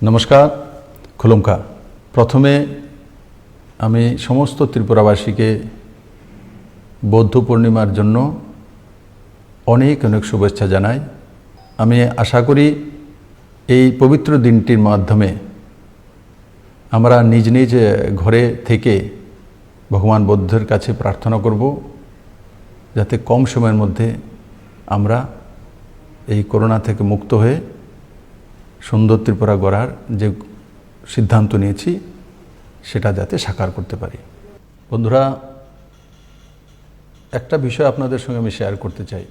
নমস্কার, খুলুমকা। প্রথমে আমি সমস্ত ত্রিপুরাবাসীকে বৌদ্ধ পূর্ণিমার জন্য অনেক অনেক শুভেচ্ছা জানাই। আমি আশা করি এই পবিত্র দিনটির মাধ্যমে আমরা নিজ নিজ ঘরে থেকে ভগবান বুদ্ধের কাছে প্রার্থনা করব যাতে কম সময়ের মধ্যে আমরা এই করোনা থেকে মুক্ত হয়ে সুন্দর ত্রিপুরা গড়ার যে সিদ্ধান্ত নিয়েছি সেটা যাতে সাকার করতে পারি। বন্ধুরা, একটা বিষয় আপনাদের সঙ্গে আমি শেয়ার করতে চাই।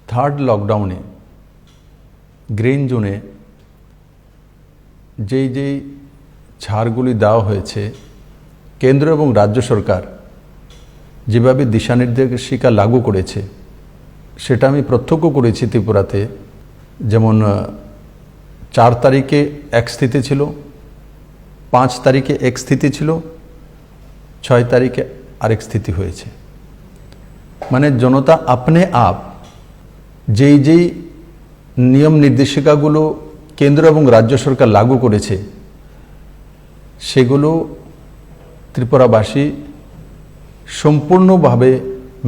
থার্ড লকডাউনে গ্রিন জোনে যেই ছাড়গুলি দেওয়া হয়েছে, কেন্দ্র এবং রাজ্য সরকার যেভাবে দিশানির্দেশিকা লাগু করেছে সেটা আমি প্রত্যক্ষ করেছি ত্রিপুরাতে। যেমন 4 তারিখে এক স্থিতি ছিল, 5 তারিখে এক স্থিতি ছিল, 6 তারিখে আরেক স্থিতি হয়েছে। মানে জনতা আপনি আপ যেই নিয়ম নির্দেশিকাগুলো কেন্দ্র এবং রাজ্য সরকার লাগু করেছে সেগুলো ত্রিপুরাবাসী সম্পূর্ণভাবে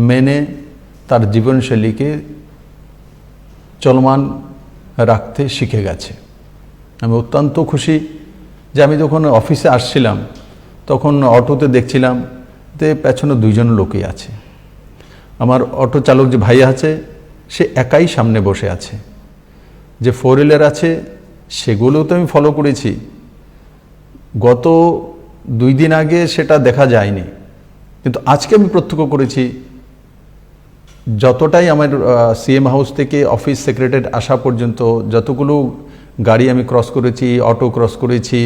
মেনে তার জীবনশৈলীকে চলমান রাখতে শিখে গেছে। আমি অত্যন্ত খুশি যে আমি যখন অফিসে আসছিলাম তখন অটোতে দেখছিলাম যে পেছনে 2 জন লোকই আছে। আমার অটো চালক যে ভাই আছে সে একাই সামনে বসে আছে। যে 4 হুইলার আছে সেগুলোও তো আমি ফলো করেছি। গত 2 দিন আগে সেটা দেখা যায়নি, কিন্তু আজকে আমি প্রত্যক্ষ করেছি। যতটাই আমার সিএম হাউস থেকে অফিস সেক্রেটারিয়েট আসা পর্যন্ত যতগুলো গাড়ি আমি ক্রস করেছি, অটো ক্রস করেছি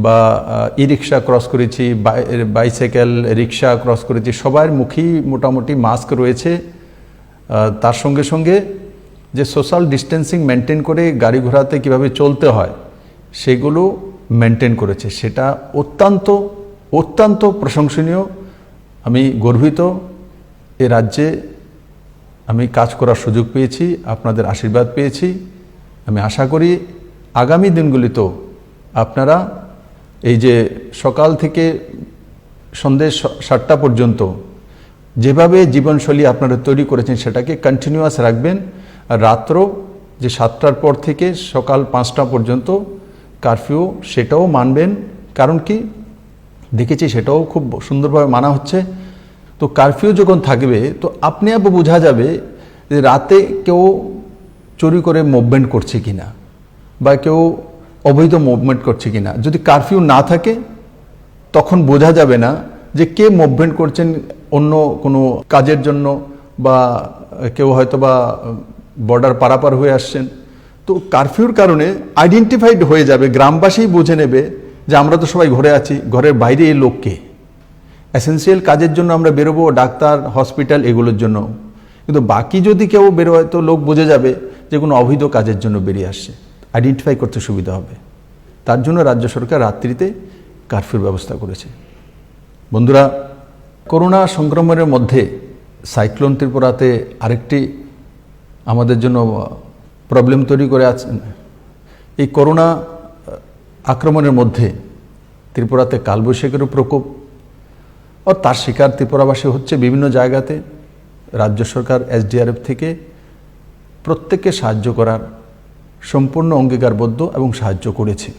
বা ই রিক্সা ক্রস করেছি, বাইসাইকেল রিক্সা ক্রস করেছি, সবার মুখেই মোটামুটি মাস্ক রয়েছে। তার সঙ্গে সঙ্গে যে সোশ্যাল ডিস্টেন্সিং মেনটেন করে গাড়ি ঘোড়াতে কীভাবে চলতে হয় সেগুলো মেনটেন করেছে। সেটা অত্যন্ত প্রশংসনীয়। আমি গর্বিত এ রাজ্যে আমি কাজ করার সুযোগ পেয়েছি, আপনাদের আশীর্বাদ পেয়েছি। আমি আশা করি আগামী দিনগুলিতেও আপনারা এই যে সকাল থেকে সন্ধ্যে 7টা পর্যন্ত যেভাবে জীবনশৈলী আপনারা তৈরি করেছেন সেটাকে কন্টিনিউয়াস রাখবেন। আর রাত্র যে 7টার পর থেকে সকাল 5টা পর্যন্ত কারফিউ সেটাও মানবেন। কারণ কি দেখেছি সেটাও খুব সুন্দরভাবে মানা হচ্ছে। তো কারফিউ যখন থাকবে তো আপনি বোঝা যাবে যে রাতে কেউ চুরি করে মুভমেন্ট করছে কিনা বা কেউ অবৈধ মুভমেন্ট করছে কিনা। যদি কারফিউ না থাকে তখন বোঝা যাবে না যে কে মুভমেন্ট করছেন অন্য কোনো কাজের জন্য বা কেউ হয়তো বা বর্ডার পারাপার হয়ে আসছেন। তো কারফিউর কারণে আইডেন্টিফাইড হয়ে যাবে, গ্রামবাসী বুঝে নেবে যে আমরা তো সবাই ঘরে আছি, ঘরের বাইরে এই লোককে। এসেন্সিয়াল কাজের জন্য আমরা বেরোবো, ডাক্তার, হসপিটাল এগুলোর জন্য। কিন্তু বাকি যদি কেউ বেরোয় তো লোক বুঝে যাবে যে কোনো অবৈধ কাজের জন্য বেরিয়ে আসছে, আইডেন্টিফাই করতে সুবিধা হবে। তার জন্য রাজ্য সরকার রাত্রিতে কারফিউর ব্যবস্থা করেছে। বন্ধুরা, করোনা সংক্রমণের মধ্যে সাইক্লোন ত্রিপুরাতে আরেকটি আমাদের জন্য প্রবলেম তৈরি করে আছেন। এই করোনা আক্রমণের মধ্যে ত্রিপুরাতে কালবৈশাখীরও প্রকোপ ও তার শিকার ত্রিপুরাবাসী হচ্ছে বিভিন্ন জায়গাতে। রাজ্য সরকার এসডিআরএফ থেকে প্রত্যেককে সাহায্য করার সম্পূর্ণ অঙ্গীকারবদ্ধ এবং সাহায্য করেছে।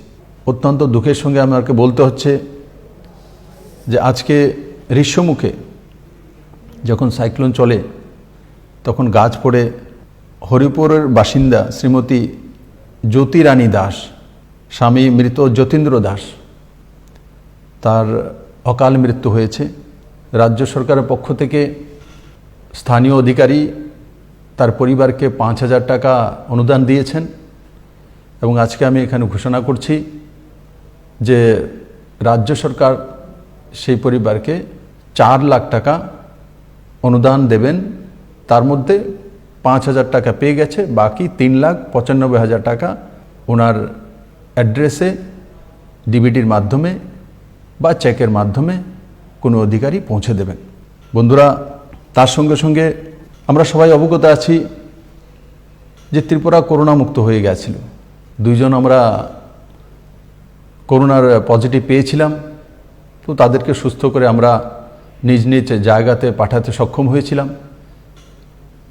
অত্যন্ত দুঃখের সঙ্গে আমাকে বলতে হচ্ছে যে আজকে ঋষ্যমুখে যখন সাইক্লোন চলে তখন গাছ পড়ে হরিপুরের বাসিন্দা শ্রীমতী জ্যোতি রানী দাস, স্বামী মৃত যতীন্দ্র দাস, তার অকাল মৃত্যু হয়েছে। রাজ্য সরকারের পক্ষ থেকে স্থানীয় অধিকারী তার পরিবারকে 5,000 টাকা অনুদান দিয়েছেন এবং আজকে আমি এখানে ঘোষণা করছি যে রাজ্য সরকার সেই পরিবারকে 4 লাখ টাকা অনুদান দেবেন। তার মধ্যে 5,000 টাকা পেয়ে গেছে, বাকি 3,95,000 টাকা ওনার অ্যাড্রেসে ডিবিটির মাধ্যমে বা চেকের মাধ্যমে কোনো অধিকারী পৌঁছে দেবেন। বন্ধুরা, তার সঙ্গে সঙ্গে আমরা সবাই অবগত আছি যে ত্রিপুরা করোনা মুক্ত হয়ে গেছিল। 2 জন আমরা করোনার পজিটিভ পেয়েছিলাম, তো তাদেরকে সুস্থ করে আমরা নিজ নিজ জায়গাতে পাঠাতে সক্ষম হয়েছিলাম।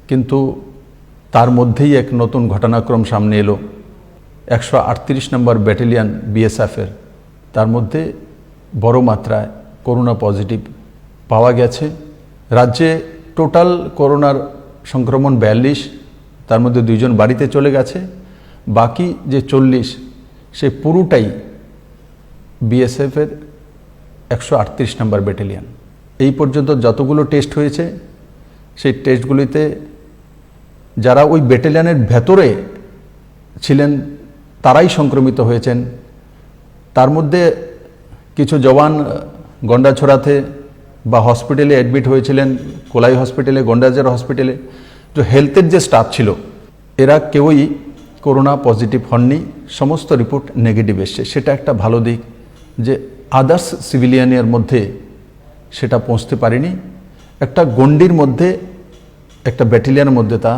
কিন্তু তার মধ্যেই এক নতুন ঘটনাক্রম সামনে এলো। 138 নম্বর ব্যাটালিয়ন বিএসএফের, তার মধ্যে বড় মাত্রায় করোনা পজিটিভ পাওয়া গেছে। রাজ্যে টোটাল করোনার সংক্রমণ 42, তার মধ্যে 2 জন বাড়িতে চলে গেছে। বাকি যে 40 সে পুরোটাই বিএসএফের 138 নম্বর ব্যাটালিয়ন। এই পর্যন্ত যতগুলো টেস্ট হয়েছে সেই টেস্টগুলিতে যারা ওই ব্যাটালিয়নের ভেতরে ছিলেন তারাই সংক্রমিত হয়েছেন। তার মধ্যে কিছু জওয়ান গন্ডাছড়াতে বা হসপিটালে অ্যাডমিট হয়েছিলেন, কোলাই হসপিটালে, গন্ডাঝাড় হসপিটালে। যে হেলথের যে স্টাফ ছিল এরা কেউই করোনা পজিটিভ হননি, সমস্ত রিপোর্ট নেগেটিভ এসছে। সেটা একটা ভালো দিক যে আদার্স সিভিলিয়ানের মধ্যে সেটা পৌঁছতে পারেনি। একটা গণ্ডির মধ্যে, একটা ব্যাটালিয়নের মধ্যে তা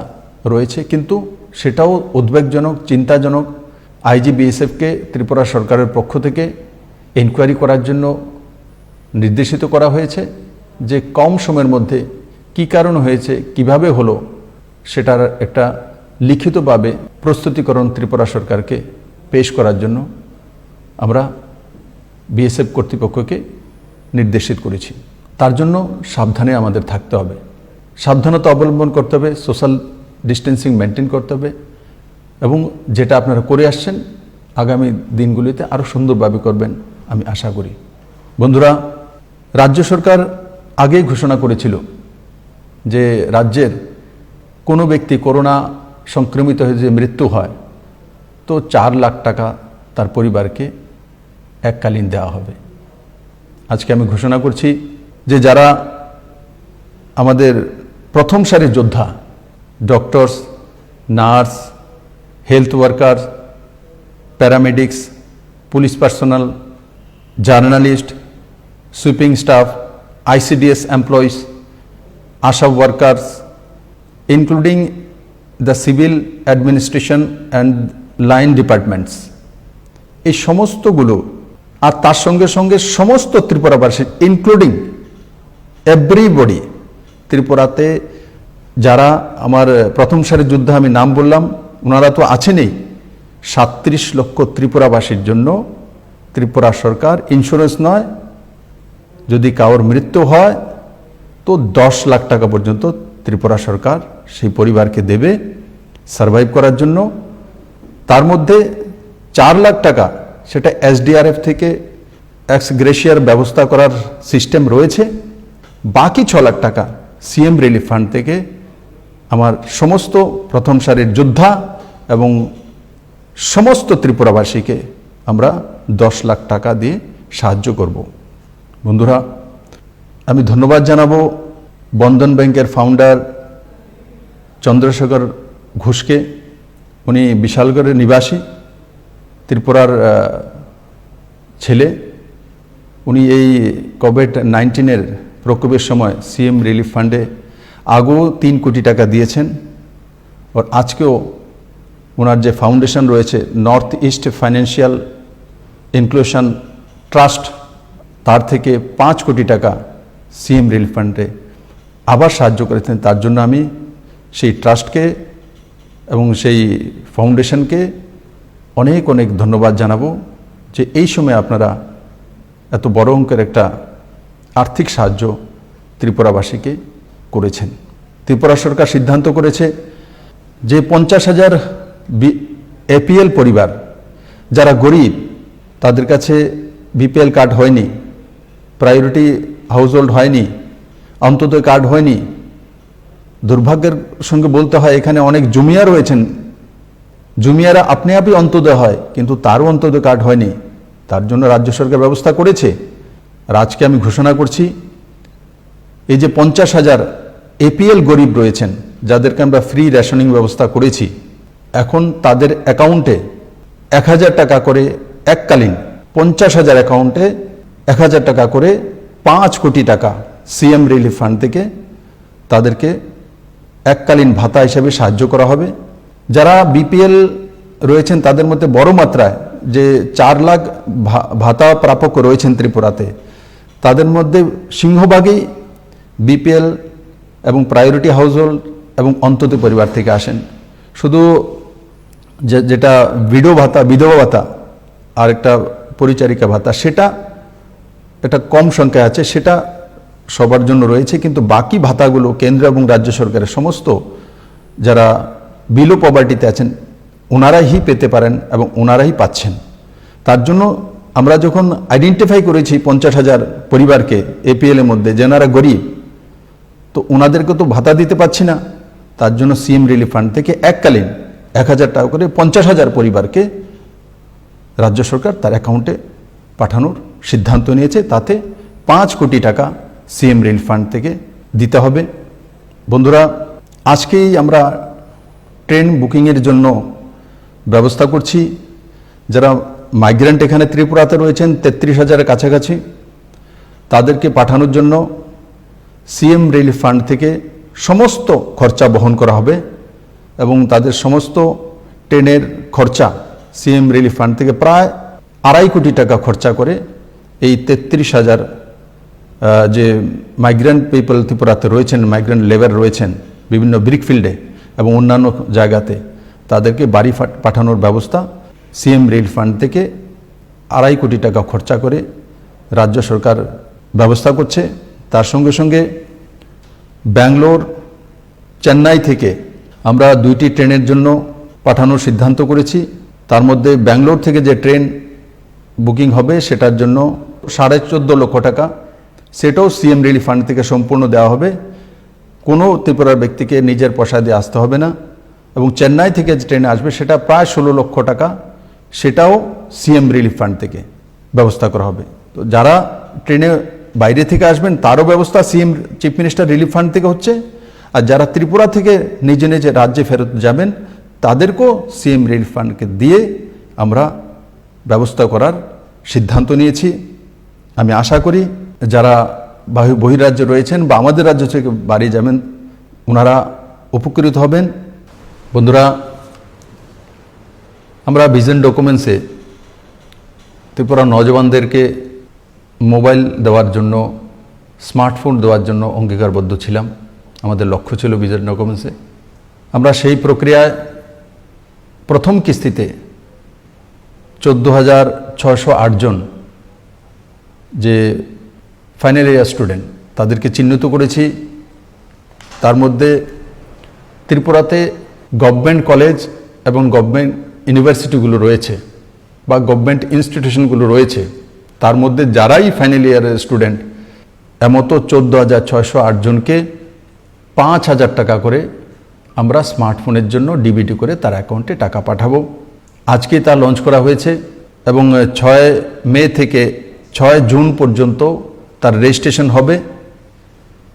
রয়েছে, কিন্তু সেটাও উদ্বেগজনক, চিন্তাজনক। আইজিবিএসএফকে ত্রিপুরা সরকারের পক্ষ থেকে এনকোয়ারি করার জন্য নির্দেশিত করা হয়েছে যে কম সময়ের মধ্যে কী কারণ হয়েছে, কিভাবে হলো, সেটার একটা লিখিতভাবে প্রস্তুতিকরণ ত্রিপুরা সরকারকে পেশ করার জন্য আমরা বিএসএফ কর্তৃপক্ষকে নির্দেশিত করেছি। তার জন্য সাবধানে আমাদের থাকতে হবে, সাবধানতা অবলম্বন করতে হবে, সোশ্যাল ডিস্টেন্সিং মেনটেন করতে হবে এবং যেটা আপনারা করে আসছেন আগামী দিনগুলিতে আরও সুন্দরভাবে করবেন আমি আশা করি। বন্ধুরা, রাজ্য সরকার আগেই ঘোষণা করেছিল যে রাজ্যের কোনো ব্যক্তি করোনা সংক্রমিত হয়ে যে মৃত্যু হয় তো 4 লাখ টাকা তার পরিবারকে এককালীন দেওয়া হবে। আজকে আমি ঘোষণা করছি যে যারা আমাদের প্রথম সারির যোদ্ধা, doctors, nurse, health worker, paramedics, police personnel, journalist, sweeping staff, ICDS employees, Asha workers, including the civil administration and line departments, এই সমস্তগুলো আর তার সঙ্গে সঙ্গে সমস্ত ত্রিপুরাবাসী ইনক্লুডিং এভরিবডি, ত্রিপুরাতে যারা আমার প্রথম সারির যোদ্ধা আমি নাম বললাম ওনারা তো আছেনই, 37 লক্ষ ত্রিপুরাবাসীর জন্য ত্রিপুরা সরকার ইন্স্যুরেন্স নয়, যদি কারোর মৃত্যু হয় তো 10 লাখ টাকা পর্যন্ত ত্রিপুরা সরকার সেই পরিবারকে দেবে সার্ভাইভ করার জন্য। তার মধ্যে 4 লাখ টাকা সেটা SDRF থেকে এক্স গ্রেশিয়ার ব্যবস্থা করার সিস্টেম রয়েছে। বাকি 6 লাখ টাকা CM রিলিফ ফান্ড থেকে আমার সমস্ত প্রথম সারির যোদ্ধা এবং সমস্ত ত্রিপুরাবাসীকে আমরা 10 লাখ টাকা দিয়ে সাহায্য করব। বন্ধুরা, আমি ধন্যবাদ জানাবো বন্ধন ব্যাংকের ফাউন্ডার চন্দ্রশেখর ঘোষকে। উনি বিশালগড়ের নিবাসী, ত্রিপুরার ছেলে। উনি এই কোভিড-19 প্রকোপের সময় CM রিলিফ ফান্ডে আগেও 3 কোটি টাকা দিয়েছেন। আর আজকেও ওনার যে ফাউন্ডেশন রয়েছে north east financial inclusion trust, তার থেকে 5 কোটি টাকা CM রিলিফ ফান্ডে আবার সাহায্য করেছেন। তার জন্য আমি সেই ট্রাস্টকে এবং সেই ফাউন্ডেশনকে অনেক অনেক ধন্যবাদ জানাবো যে এই সময় আপনারা এত বড় অঙ্কের একটা আর্থিক সাহায্য ত্রিপুরাবাসীকে করেছেন। ত্রিপুরা সরকার সিদ্ধান্ত করেছে যে 50,000 APL পরিবার যারা গরিব, তাদের কাছে BPL কার্ড হয়নি, প্রায়োরিটি হাউসহোল্ড হয়নি, অন্তোদয় কার্ড হয়নি। দুর্ভাগ্যের সঙ্গে বলতে হয় এখানে অনেক জুমিয়া রয়েছেন, জুমিয়ারা আপনি আপনি অন্তোদয় হয় কিন্তু তারও অন্তোদয় কার্ড হয়নি। তার জন্য রাজ্য সরকার ব্যবস্থা করেছে। আর আজকে আমি ঘোষণা করছি এই যে 50,000 APL গরিব রয়েছেন যাদেরকে আমরা ফ্রি রেশনিং ব্যবস্থা করেছি, এখন তাদের অ্যাকাউন্টে 1,000 টাকা করে এককালীন, 50,000 অ্যাকাউন্টে 1,000 টাকা করে 5 কোটি টাকা CM রিলিফ ফান্ড থেকে তাদেরকে এককালীন ভাতা হিসেবে সাহায্য করা হবে। যারা BPL রয়েছেন তাদের মধ্যে বড় মাত্রায় যে 4 লাখ ভাতা প্রাপক রয়েছেন ত্রিপুরাতে, তাদের মধ্যে সিংহভাগই বিপিএল এবং প্রায়োরিটি হাউসহোল্ড এবং অন্তত পরিবার থেকে আসেন। শুধু যেটা বিধবা ভাতা আর একটা পরিচারিকা ভাতা, সেটা এটা কম সংখ্যায় আছে, সেটা সবার জন্য রয়েছে। কিন্তু বাকি ভাতাগুলো কেন্দ্র এবং রাজ্য সরকারের সমস্ত যারা বিলো পভার্টিতে আছেন ওনারাই পেতে পারেন এবং ওনারাই পাচ্ছেন। তার জন্য আমরা যখন আইডেন্টিফাই করেছি 50,000 পরিবারকে এপিএল এর মধ্যে, যারা গরিব, তো ওনাদেরকে তো ভাতা দিতে পারছি না, তার জন্য সিএম রিলিফ ফান্ড থেকে এককালীন 1,000 টাকা করে 50,000 পরিবারকে রাজ্য সরকার তার অ্যাকাউন্টে পাঠানোর সিদ্ধান্ত নিয়েছে। তাতে 5 কোটি টাকা সিএম রিলিফ ফান্ড থেকে দিতে হবে। বন্ধুরা, আজকেই আমরা ট্রেন বুকিংয়ের জন্য ব্যবস্থা করছি। যারা মাইগ্রেন্ট এখানে ত্রিপুরাতে রয়েছেন 33,000-এর কাছাকাছি, তাদেরকে পাঠানোর জন্য সিএম রিলিফ ফান্ড থেকে সমস্ত খরচা বহন করা হবে এবং তাদের সমস্ত ট্রেনের খরচা সিএম রিলিফ ফান্ড থেকে প্রায় 2.5 কোটি টাকা খরচা করে এই 33,000 যে মাইগ্রেন্ট পিপল ত্রিপুরাতে রয়েছেন, মাইগ্রেন্ট লেবার রয়েছেন বিভিন্ন ব্রিকফিল্ডে এবং অন্যান্য জায়গাতে, তাদেরকে বাড়ি পাঠানোর ব্যবস্থা সিএম রিলিফ ফান্ড থেকে 2.5 কোটি টাকা খরচা করে রাজ্য সরকার ব্যবস্থা করছে। তার সঙ্গে সঙ্গে ব্যাঙ্গালোর, চেন্নাই থেকে আমরা 2টি ট্রেনের জন্য পাঠানোর সিদ্ধান্ত করেছি। তার মধ্যে ব্যাঙ্গালোর থেকে যে ট্রেন বুকিং হবে সেটার জন্য 14.5 লক্ষ টাকা, সেটাও সিএম রিলিফ ফান্ড থেকে সম্পূর্ণ দেওয়া হবে। কোনো ত্রিপুরার ব্যক্তিকে নিজের পয়সা দিয়ে আসতে হবে না। এবং চেন্নাই থেকে যে ট্রেনে আসবে সেটা প্রায় 16 লক্ষ টাকা, সেটাও সিএম রিলিফ ফান্ড থেকে ব্যবস্থা করা হবে। তো যারা ট্রেনে বাইরে থেকে আসবেন তারও ব্যবস্থা CM chief minister relief fund থেকে হচ্ছে, আর যারা ত্রিপুরা থেকে নিজ নিজ রাজ্যে ফেরত যাবেন তাদেরকেও সিএম রিলিফ ফান্ডকে দিয়ে আমরা ব্যবস্থা করার সিদ্ধান্ত নিয়েছি। আমি আশা করি যারা বহির্রাজ্যে রয়েছেন বা আমাদের রাজ্য থেকে বাড়ি যাবেন ওনারা উপকৃত হবেন। বন্ধুরা, আমরা ভিশন ডকুমেন্টসে ত্রিপুরা নওজওয়ানদেরকে মোবাইল দেওয়ার জন্য, স্মার্টফোন দেওয়ার জন্য অঙ্গীকারবদ্ধ ছিলাম। আমাদের লক্ষ্য ছিল ভিশন ডকুমেন্টসে। আমরা সেই প্রক্রিয়ায় প্রথম কিস্তিতে 14,608 জন যে ফাইনাল ইয়ার স্টুডেন্ট তাদেরকে চিহ্নিত করেছি। তার মধ্যে ত্রিপুরাতে গভর্নমেন্ট কলেজ এবং গভর্নমেন্ট ইউনিভার্সিটিগুলো রয়েছে বা গভর্নমেন্ট ইনস্টিটিউশনগুলো রয়েছে, তার মধ্যে যারাই ফাইনাল ইয়ারের স্টুডেন্ট এমতো 14,608 জনকে 5,000 টাকা করে আমরা স্মার্টফোনের জন্য ডিবিটি করে তার অ্যাকাউন্টে টাকা পাঠাবো। আজকে তা লঞ্চ করা হয়েছে এবং 6 মে থেকে 6 জুন পর্যন্ত তার রেজিস্ট্রেশন হবে।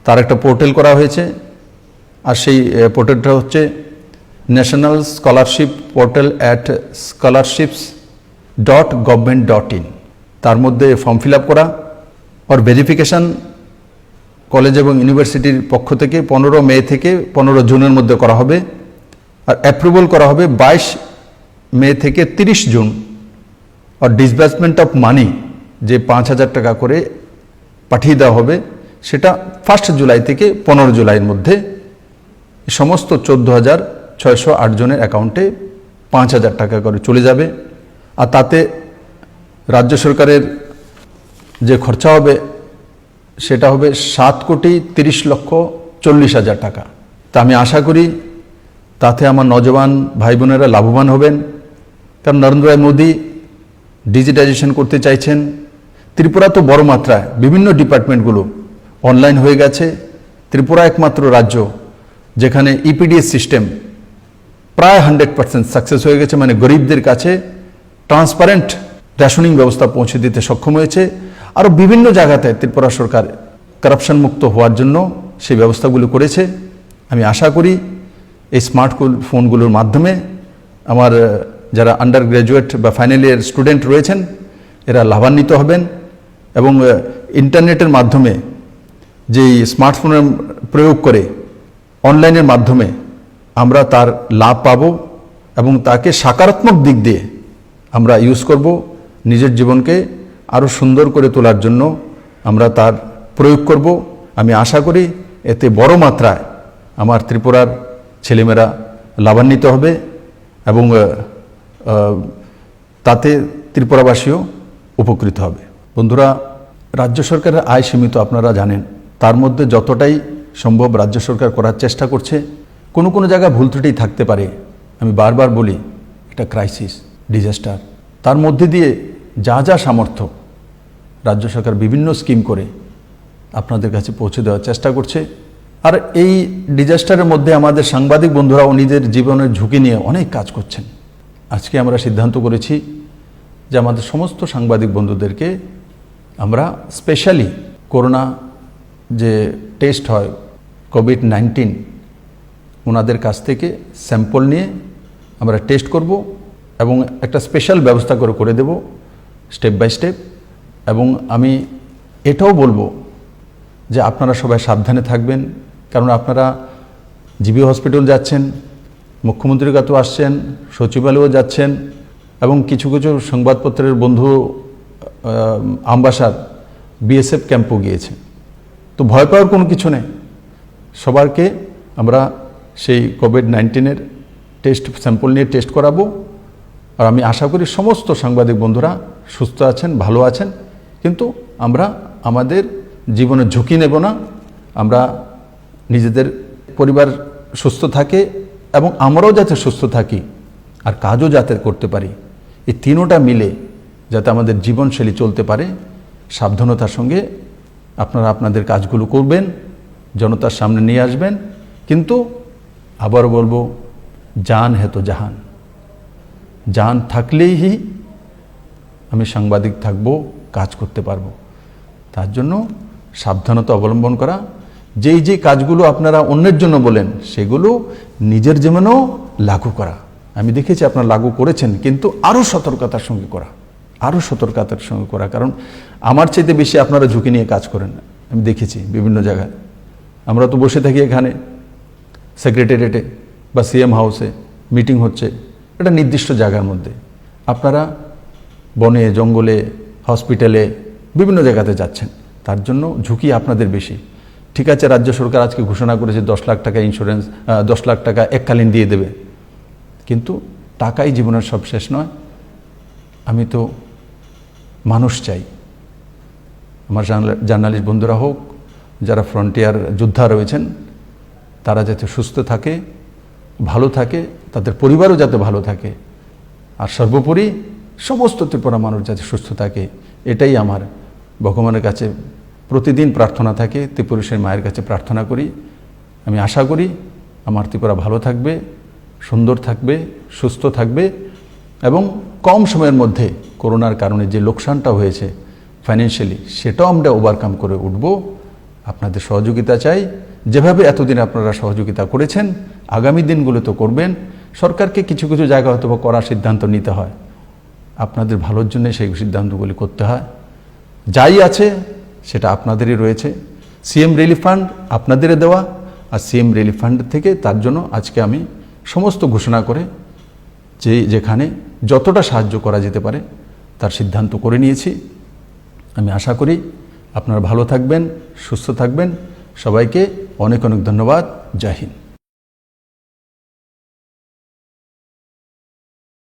তার একটা পোর্টাল করা হয়েছে, আর সেই পোর্টালটা হচ্ছে ন্যাশনাল স্কলারশিপ পোর্টাল @scholarships.government.in। তার মধ্যে ফর্ম ফিল আপ করা আর ভেরিফিকেশান কলেজ এবং ইউনিভার্সিটির পক্ষ থেকে 15 মে থেকে 15 জুনের মধ্যে করা হবে, আর অ্যাপ্রুভাল করা হবে 22 মে থেকে 30 জুন। আর ডিসবার্সমেন্ট অফ মানি যে 5,000 টাকা করে পাঠিয়ে দেওয়া হবে সেটা 1 জুলাই থেকে 15 জুলাইয়ের মধ্যে সমস্ত 14,608 জনের অ্যাকাউন্টে 5,000 টাকা করে চলে যাবে। আর তাতে রাজ্য সরকারের যে খরচা হবে সেটা হবে 7,30,40,000 টাকা। তা আমি আশা করি তাতে আমার নওজওয়ান ভাই বোনেরা লাভবান হবেন। কারণ নরেন্দ্র মোদী ডিজিটাইজেশন করতে চাইছেন। ত্রিপুরা তো বড় মাত্রায় বিভিন্ন ডিপার্টমেন্টগুলো অনলাইন হয়ে গেছে। ত্রিপুরা একমাত্র রাজ্য যেখানে ইপিডিএস সিস্টেম প্রায় 100% সাকসেস হয়ে গেছে, মানে গরিবদের কাছে ট্রান্সপারেন্ট রেশনিং ব্যবস্থা পৌঁছে দিতে সক্ষম হয়েছে। আরও বিভিন্ন জায়গাতে ত্রিপুরা সরকার কারাপশন মুক্ত হওয়ার জন্য সেই ব্যবস্থাগুলো করেছে। আমি আশা করি এই স্মার্টফোনগুলোর মাধ্যমে আমার যারা আন্ডার গ্র্যাজুয়েট বা ফাইনাল ইয়ার স্টুডেন্ট রয়েছেন এরা লাভান্বিত হবেন এবং ইন্টারনেটের মাধ্যমে যেই স্মার্টফোনের প্রয়োগ করে অনলাইনের মাধ্যমে আমরা তার লাভ পাব এবং তাকে সকারাত্মক দিক দিয়ে আমরা ইউজ করব, নিজের জীবনকে আরও সুন্দর করে তোলার জন্য আমরা তার প্রয়োগ করব। আমি আশা করি এতে বড় মাত্রায় আমার ত্রিপুরার ছেলেমেয়েরা লাভান্বিত হবে এবং তাতে ত্রিপুরাবাসীও উপকৃত হবে। বন্ধুরা, রাজ্য সরকারের আয় সীমিত, আপনারা জানেন। তার মধ্যে যতটাই সম্ভব রাজ্য সরকার করার চেষ্টা করছে। কোনো কোনো জায়গায় ভুল ত্রুটি থাকতে পারে, আমি বারবার বলি এটা ক্রাইসিস, ডিজাস্টার। তার মধ্যে দিয়ে যা যা সামর্থ্য রাজ্য সরকার বিভিন্ন স্কিম করে আপনাদের কাছে পৌঁছে দেওয়ার চেষ্টা করছে। আর এই ডিজাস্টারের মধ্যে আমাদের সাংবাদিক বন্ধুরাও নিজের জীবনের ঝুঁকি নিয়ে অনেক কাজ করছেন। আজকে আমরা সিদ্ধান্ত করেছি যে আমাদের সমস্ত সাংবাদিক বন্ধুদেরকে আমরা স্পেশালি করোনা যে টেস্ট হয় কোভিড-19, ওনাদের কাছ থেকে স্যাম্পল নিয়ে আমরা টেস্ট করব এবং একটা স্পেশাল ব্যবস্থা করে দেব স্টেপ বাই স্টেপ। এবং আমি এটাও বলবো যে আপনারা সবাই সাবধানে থাকবেন, কারণ আপনারা জিবি হসপিটাল যাচ্ছেন, মুখ্যমন্ত্রীর কাছেও আসছেন, সচিবালয়েও যাচ্ছেন এবং কিছু কিছু সংবাদপত্রের বন্ধু আমবাসার বিএসএফ ক্যাম্পও গিয়েছে। তো ভয় পাওয়ার কোনো কিছু নেই। সবারকে আমরা সেই কোভিড-19 টেস্ট স্যাম্পল নিয়ে টেস্ট করাবো। আর আমি আশা করি সমস্ত সাংবাদিক বন্ধুরা সুস্থ আছেন, ভালো আছেন। কিন্তু আমরা আমাদের জীবনের ঝুঁকি নেব না। আমরা নিজেদের পরিবার সুস্থ থাকে এবং আমরাও যাতে সুস্থ থাকি আর কাজও যাতে করতে পারি, এই তিনোটা মিলে যাতে আমাদের জীবনশৈলী চলতে পারে, সাবধানতার সঙ্গে আপনারা আপনাদের কাজগুলো করবেন, জনতার সামনে নিয়ে আসবেন। কিন্তু আবারও বলবো, জান হে তো জাহান, জান থাকলেই আমি সাংবাদিক থাকবো, কাজ করতে পারবো। তার জন্য সাবধানতা অবলম্বন করা, যেই যে কাজগুলো আপনারা অন্যের জন্য বলেন সেগুলো নিজের জীবনেও লাগু করা। আমি দেখেছি আপনারা লাগু করেছেন, কিন্তু আরও সতর্কতার সঙ্গে করা, আরও সতর্কতার সঙ্গে করা। কারণ আমার চাইতে বেশি আপনারা ঝুঁকি নিয়ে কাজ করেন, আমি দেখেছি বিভিন্ন জায়গায়। আমরা তো বসে থাকি এখানে সেক্রেটারিয়েটে বা সিএম হাউসে মিটিং হচ্ছে, এটা নির্দিষ্ট জায়গার মধ্যে। আপনারা বনে, জঙ্গলে, হসপিটালে, বিভিন্ন জায়গাতে যাচ্ছেন, তার জন্য ঝুঁকি আপনাদের বেশি। ঠিক আছে, রাজ্য সরকার আজকে ঘোষণা করেছে 10 লাখ টাকা ইন্স্যুরেন্স, 10 লাখ টাকা এককালীন দিয়ে দেবে, কিন্তু টাকাই জীবনের সব শেষ নয়। আমি তো মানুষ চাই, আমার জার্নালিস্ট বন্ধুরা হোক, যারা ফ্রন্টিয়ার যোদ্ধা রয়েছেন, তারা যাতে সুস্থ থাকে, ভালো থাকে, তাদের পরিবারও যাতে ভালো থাকে, আর সর্বোপরি সমস্ত ত্রিপুরা মানুষ যাতে সুস্থ থাকে, এটাই আমার ভগবানের কাছে প্রতিদিন প্রার্থনা থাকে। ত্রিপুরেশ্বরী মায়ের কাছে প্রার্থনা করি। আমি আশা করি আমার ত্রিপুরা ভালো থাকবে, সুন্দর থাকবে, সুস্থ থাকবে এবং কম সময়ের মধ্যে করোনার কারণে যে লোকসানটা হয়েছে ফাইন্যান্সিয়ালি, সেটাও আমরা ওভারকাম করে উঠব। আপনাদের সহযোগিতা চাই। যেভাবে এতদিন আপনারা সহযোগিতা করেছেন, আগামী দিনগুলো তো করবেন। সরকারকে কিছু কিছু জায়গা হয়তো করার সিদ্ধান্ত নিতে হয়, আপনাদের ভালোর জন্য সেই সিদ্ধান্তগুলি করতে হয়। যাই আছে সেটা আপনাদেরই রয়েছে। সিএম রিলিফ ফান্ড আপনাদেরই দেওয়া, আর সিএম রিলিফ ফান্ড থেকে তার জন্য আজকে আমি সমস্ত ঘোষণা করে যেখানে যতটা সাহায্য করা যেতে পারে তার সিদ্ধান্ত করে নিয়েছি। আমি আশা করি আপনারা ভালো থাকবেন, সুস্থ থাকবেন। সবাইকে অনেক অনেক ধন্যবাদ। জয় হিন্দ।